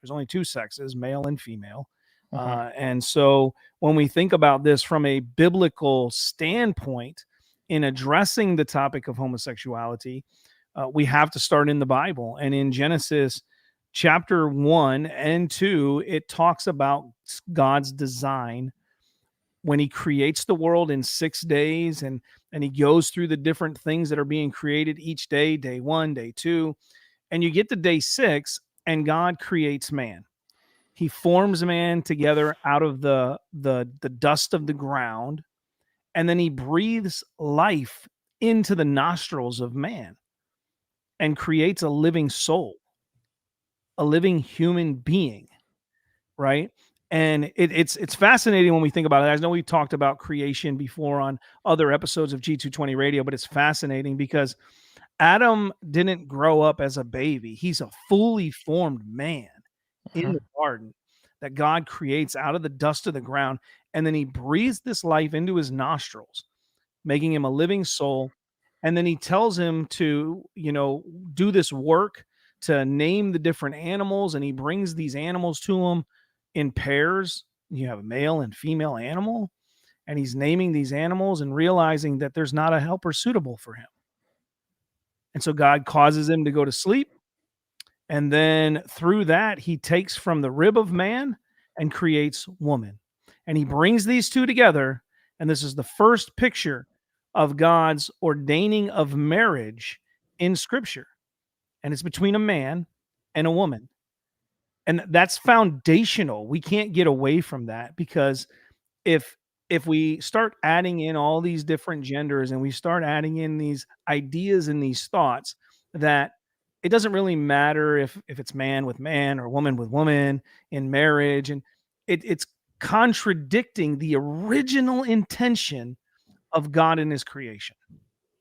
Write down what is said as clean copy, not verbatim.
There's only two sexes, male and female. Uh-huh. And so when we think about this from a biblical standpoint in addressing the topic of homosexuality, we have to start in the Bible. And in Genesis chapter 1 and 2, it talks about God's design when he creates the world in 6 days, and he goes through the different things that are being created each day, day 1, day 2, and you get to day 6, and God creates man. He forms man together out of the dust of the ground, and then he breathes life into the nostrils of man and creates a living soul, a living human being, right? And it's fascinating when we think about it. I know we've talked about creation before on other episodes of G220 Radio, but it's fascinating because Adam didn't grow up as a baby. He's a fully formed man in the garden that God creates out of the dust of the ground. And then he breathes this life into his nostrils, making him a living soul. And then he tells him to, do this work to name the different animals. And he brings these animals to him in pairs. You have a male and female animal. And he's naming these animals and realizing that there's not a helper suitable for him. And so God causes him to go to sleep. And then through that, he takes from the rib of man and creates woman. And he brings these two together. And this is the first picture of God's ordaining of marriage in Scripture. And it's between a man and a woman. And that's foundational. We can't get away from that, because if we start adding in all these different genders and we start adding in these ideas and these thoughts, that it doesn't really matter if it's man with man or woman with woman in marriage, and it's contradicting the original intention of God in his creation.